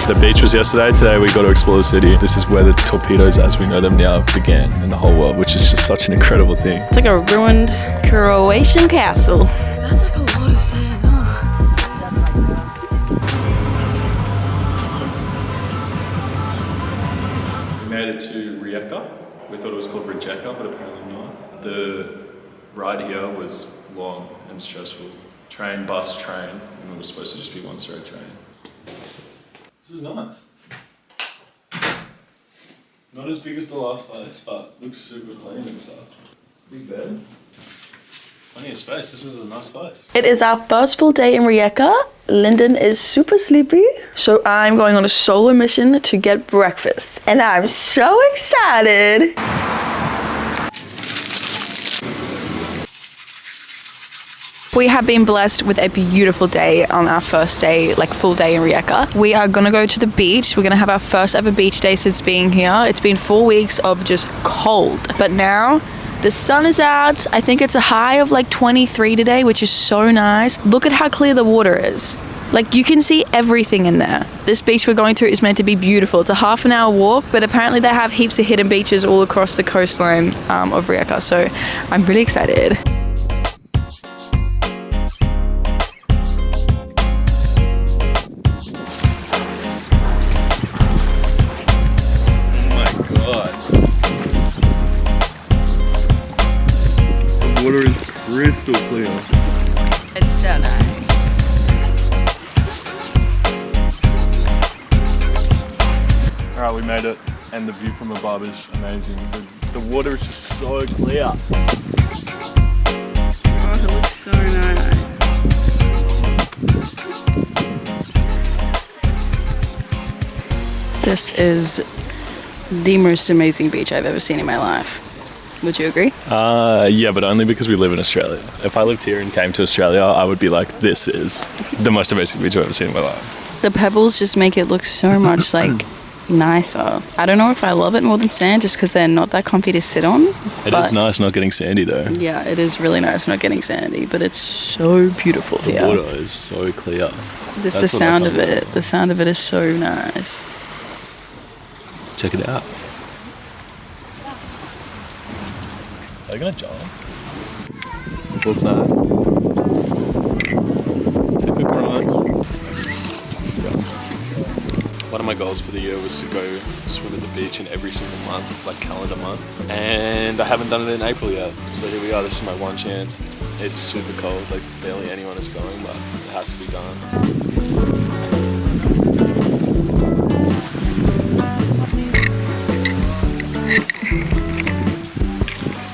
The beach was yesterday, today we got to explore the city. This is where the torpedoes as we know them now began in the whole world, which is just such an incredible thing. It's like a ruined Croatian castle. That's like a lot of sand, huh? We made it to Rijeka. We thought it was called Rijeka, but apparently not. The ride here was long and stressful. Train, bus, train, and it was supposed to just be one straight train. This is nice. Not as big as the last place, but looks super clean and stuff. Big bed. Plenty of space. This is a nice place. It is our first full day in Rijeka. Lyndon is super sleepy, so I'm going on a solo mission to get breakfast. And I'm so excited. We have been blessed with a beautiful day on our first day, like full day in Rijeka. We are gonna go to the beach. We're gonna have our first ever beach day since being here. It's been 4 weeks of just cold, but now the sun is out. I think it's a high of like 23 today, which is so nice. Look at how clear the water is. Like you can see everything in there. This beach we're going to is meant to be beautiful. It's a half-an-hour walk, but apparently they have heaps of hidden beaches all across the coastline of Rijeka. So I'm really excited. Water is crystal clear. It's so nice. Alright, we made it, and the view from above is amazing. The water is just so clear. Oh, it looks so nice. This is the most amazing beach I've ever seen in my life. Would you agree? Yeah, but only because we live in Australia. If I lived here and came to Australia, I would be like, this is the most amazing beach I've ever seen in my life. The pebbles just make it look so much like nicer. I don't know if I love it more than sand just because they're not that comfy to sit on. It is nice not getting sandy though. Yeah, it is really nice not getting sandy, but it's so beautiful here. The water is so clear. Just the sound of it. The sound of it is so nice. Check it out. Are they gonna jump? What's that? Take a crunch. One of my goals for the year was to go swim at the beach in every single month, like calendar month. And I haven't done it in April yet. So here we are, this is my one chance. It's super cold, like barely anyone is going, but it has to be done.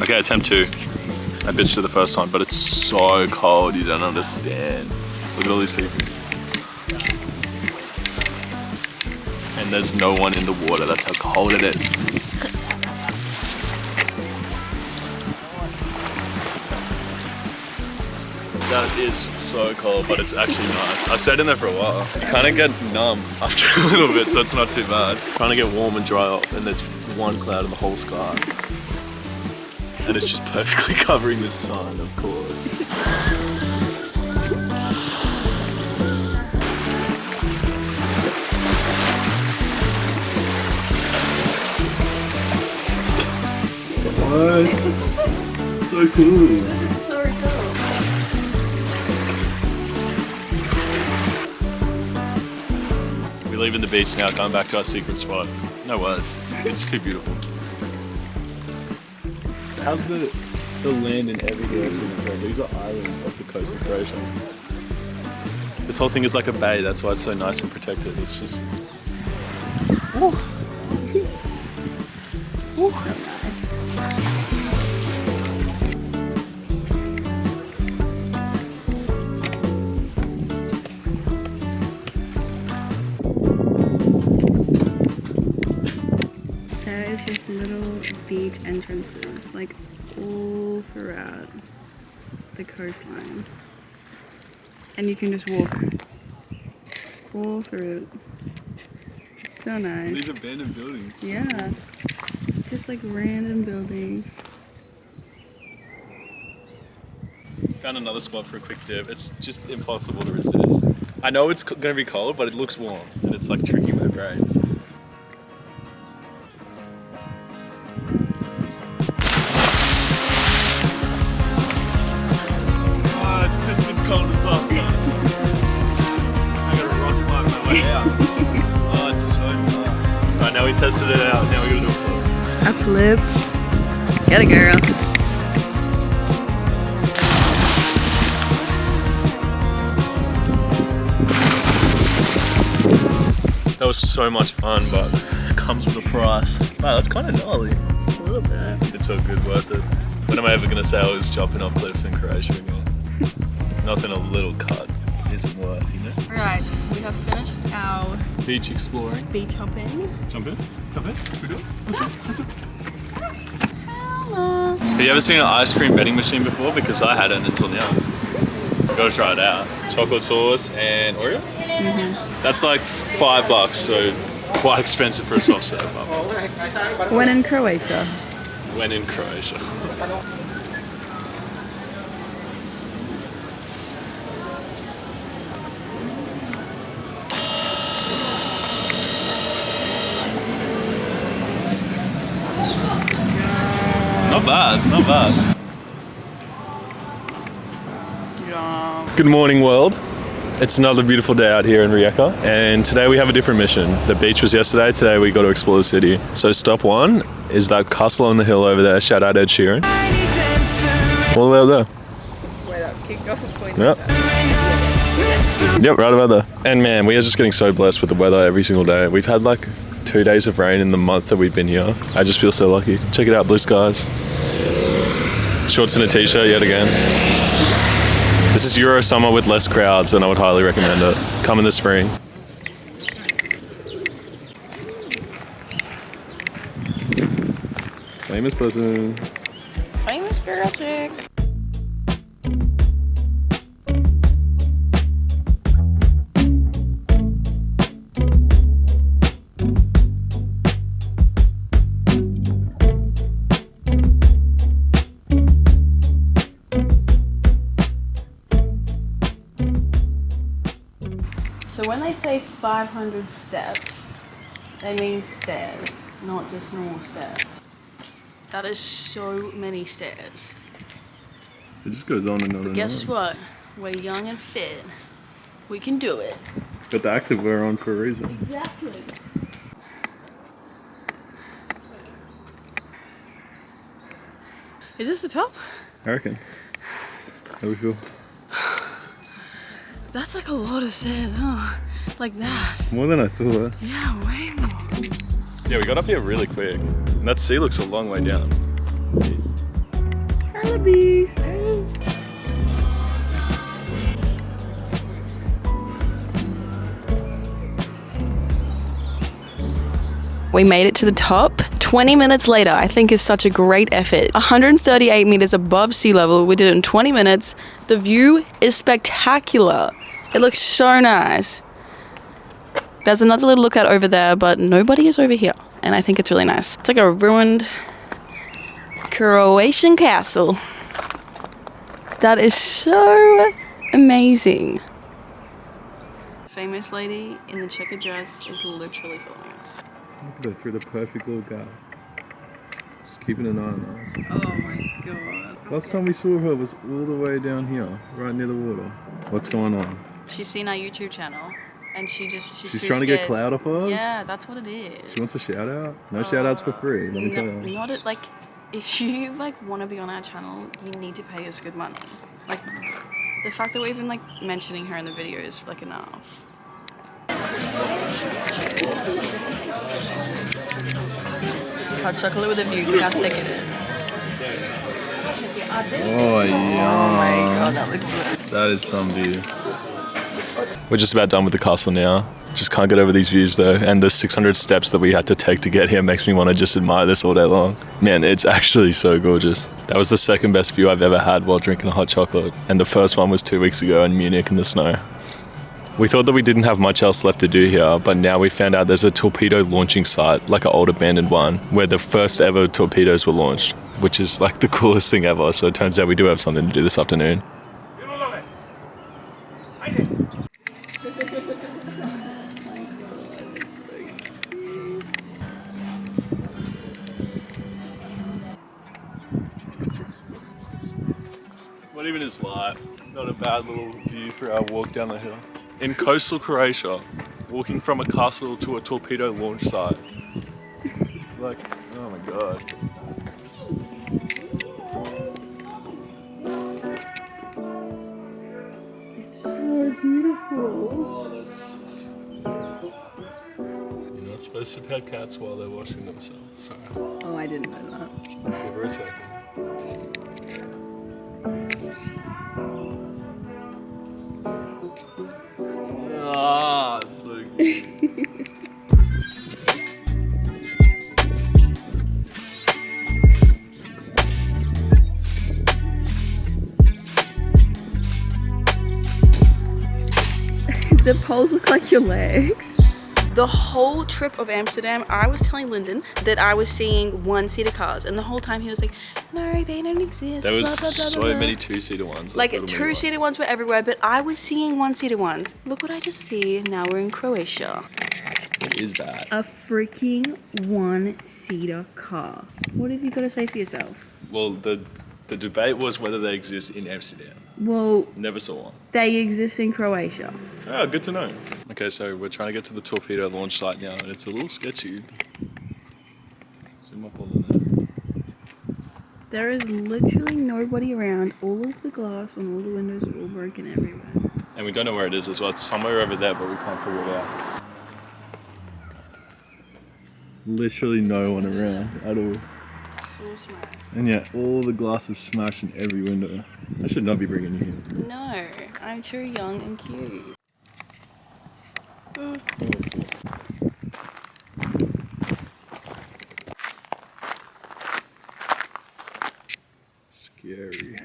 Okay, attempt 2. I bitched it the first time, but it's so cold, you don't understand. Look at all these people. And there's no one in the water, that's how cold it is. That is so cold, but it's actually nice. I stayed in there for a while. You kind of get numb after a little bit, so it's not too bad. Trying to get warm and dry off, and there's one cloud in the whole sky. And it's just perfectly covering the sun, of course. What? So cool. This is so cool. We're leaving the beach now, going back to our secret spot. No words. It's too beautiful. How's the land in every direction as well? These are islands off the coast of Croatia. This whole thing is like a bay, that's why it's so nice and protected. It's just... Woo. Woo. So nice. There is just little beach entrances, like all throughout the coastline. And you can just walk all through it. It's so nice. These abandoned buildings. Yeah, just like random buildings. Found another spot for a quick dip. It's just impossible to resist. I know it's going to be cold, but it looks warm, and it's like tricking my brain. Oh, it's just as cold as last time. I got to rock climb my way out. Oh, it's so nice. Alright, now we tested it out. Now we got to do a flip. A flip. Get it, girl. That was so much fun, but it comes with a price. Wow, that's kind of gnarly. It's a little bit. It's so good, worth it. When am I ever going to say I was jumping off cliffs in Croatia again? Nothing a little cut isn't worth, you know? Right, we have finished our Beach exploring. beach hopping. Jump in? Jump in? We do it? Let's do it. Hello. Have you ever seen an ice cream vending machine before? Because I hadn't until now. Gotta try it out. Chocolate sauce and Oreo? That's like $5, so quite expensive for a soft serve. When in Croatia. When in Croatia. Not bad, not bad. Yeah. Good morning, world. It's another beautiful day out here in Rijeka, and today we have a different mission. The beach was yesterday, today we got to explore the city. So stop one is that castle on the hill over there, shout out Ed Sheeran. All the way up there. Wait up, keep going. Yep. Yep, right about there. And man, we are just getting so blessed with the weather every single day. We've had like 2 days of rain in the month that we've been here. I just feel so lucky. Check it out, blue skies. Shorts and a t-shirt yet again. This is Euro summer with less crowds, and I would highly recommend it. Come in the spring. Famous person. Famous girl chick. So when they say 500 steps, they mean stairs, not just normal stairs. That is so many stairs. It just goes on and on and Guess what? We're young and fit. We can do it. Got the active wear on for a reason. Exactly. Is this the top? I reckon. How we feel? That's like a lot of stairs, huh? Like that. More than I thought. Yeah, way more. Yeah, we got up here really quick. And that sea looks a long way down. Jeez. Hello, beast. We made it to the top. 20 minutes later, I think is such a great effort. 138 meters above sea level. We did it in 20 minutes. The view is spectacular. It looks so nice. There's another little lookout over there, but nobody is over here. And I think it's really nice. It's like a ruined Croatian castle. That is so amazing. Famous lady in the checkered dress is literally following us. Look at her through the perfect little gap. Just keeping an eye on us. Oh my god. Last time we saw her was all the way down here, right near the water. What's going on? She's seen our YouTube channel and she's She's too trying to get scared. clout off us? Yeah, that's what it is. She wants a shout out? No shout outs for free, let me tell you. Not it, like, if you like want to be on our channel, you need to pay us good money. Like, the fact that we're even like mentioning her in the video is like enough. Hot chocolate with a view, look how thick it is. Oh yeah. Oh my god, that looks good. That is some view. We're just about done with the castle now. Just can't get over these views though, and the 600 steps that we had to take to get here makes me want to just admire this all day long. Man, it's actually so gorgeous. That was the second best view I've ever had while drinking a hot chocolate, and the first one was 2 weeks ago in Munich in the snow. We thought that we didn't have much else left to do here, but now we found out there's a torpedo launching site, like an old abandoned one, where the first ever torpedoes were launched, which is like the coolest thing ever, so it turns out we do have something to do this afternoon. What even is life? Not a bad little view for our walk down the hill. In coastal Croatia, walking from a castle to a torpedo launch site. Like, oh my god. It's so beautiful. Oh, you're not supposed to pet cats while they're washing themselves. Sorry. Oh, I didn't know that. Give her a second. Ah, so good. The poles look like your legs. The whole trip of Amsterdam, I was telling Lyndon that I was seeing one-seater cars, and the whole time he was like, no, they don't exist. There was blah, blah, blah, so blah. many two-seater ones. Like two-seater ones were everywhere, but I was seeing one-seater ones. Look what I just see. Now we're in Croatia. What is that? A freaking one-seater car. What have you got to say for yourself? Well, the debate was whether they exist in Amsterdam. Well, Never saw one. they exist in Croatia. Oh, good to know. Okay, so we're trying to get to the torpedo launch site now, and it's a little sketchy. Zoom up on there. There is literally nobody around. All of the glass on all the windows are all broken everywhere. And we don't know where it is as well. It's somewhere over there, but we can't figure it out. Literally no one around at all. So smart. And yet all the glass is smashed in every window. I should not be bringing you here. No, I'm too young and cute. Scary.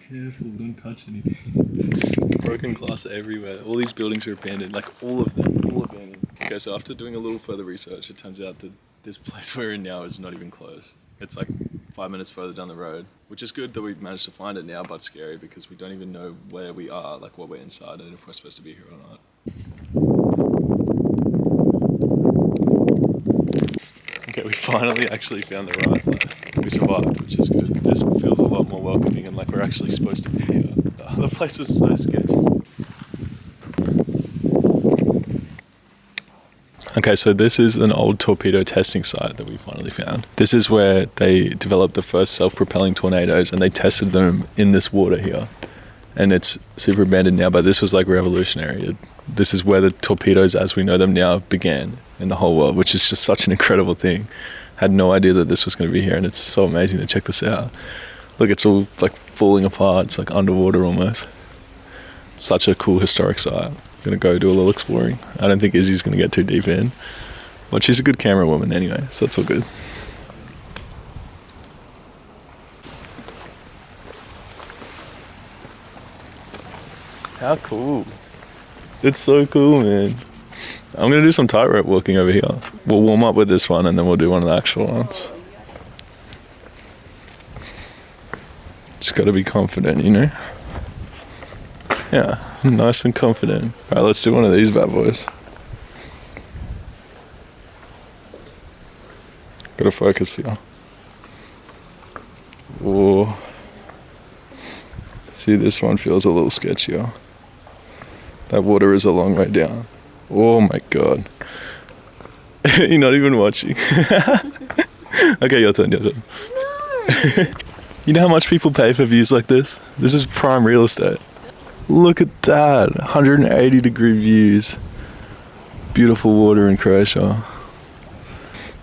Careful, don't touch anything. Broken glass everywhere. All these buildings are abandoned, like all of them, all abandoned. Okay, so after doing a little further research, it turns out that this place we're in now is not even close. It's like 5 minutes further down the road, which is good that we've managed to find it now, but scary because we don't even know where we are, like what we're inside and if we're supposed to be here or not. Okay, we finally actually found the right place. We survived, which is good. This feels a lot more welcoming and like we're actually supposed to be here. The other place was so sketchy. Okay, so this is an old torpedo testing site that we finally found. This is where they developed the first self-propelling tornadoes and they tested them in this water here. And it's super abandoned now, but this was like revolutionary. This is where the torpedoes as we know them now began in the whole world, which is just such an incredible thing. Had no idea that this was going to be here, and it's so amazing to check this out. Look, it's all like falling apart. It's like underwater almost. Such a cool historic site. Gonna go do a little exploring. I don't think Izzy's gonna get too deep in, but she's a good camera woman anyway, so it's all good. How cool. It's so cool, man. I'm gonna do some tightrope walking over here. We'll warm up with this one and then we'll do one of the actual ones. Just gotta be confident, you know? Yeah, nice and confident. Alright, let's do one of these bad boys. Gotta focus here. Whoa. See, this one feels a little sketchier. That water is a long way down. Oh my god. You're not even watching. Okay, your turn, your turn. No! You know how much people pay for views like this? This is prime real estate. Look at that, 180 degree views. Beautiful water in Croatia.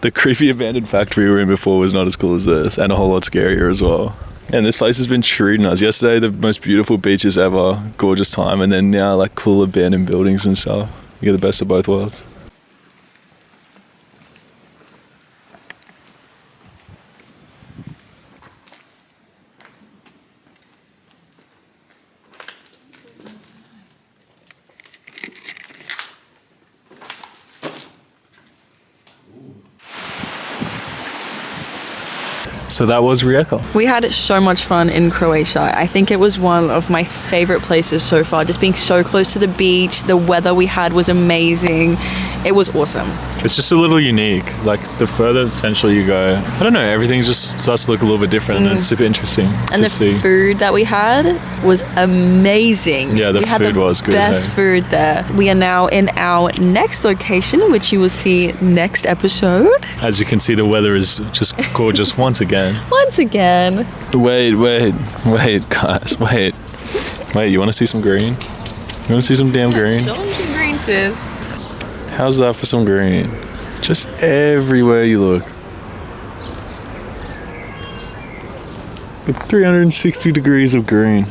The creepy abandoned factory we were in before was not as cool as this, and a whole lot scarier as well. And this place has been treating us. Yesterday, the most beautiful beaches ever, gorgeous time, and then now like cool abandoned buildings and stuff. You get the best of both worlds. So that was Rijeka. We had so much fun in Croatia. I think it was one of my favorite places so far. Just being so close to the beach. The weather we had was amazing. It was awesome. It's just a little unique. Like the further central you go, I don't know, everything just starts to look a little bit different and it's super interesting and to see. And the food that we had was amazing. Yeah, the food was good. Best food there. We are now in our next location, which you will see next episode. As you can see, the weather is just gorgeous once again. Once again. Wait, guys, wait. You want to see some green? You want to see some damn green? Show them some green, sis. How's that for some green? Just everywhere you look. With 360 degrees of green.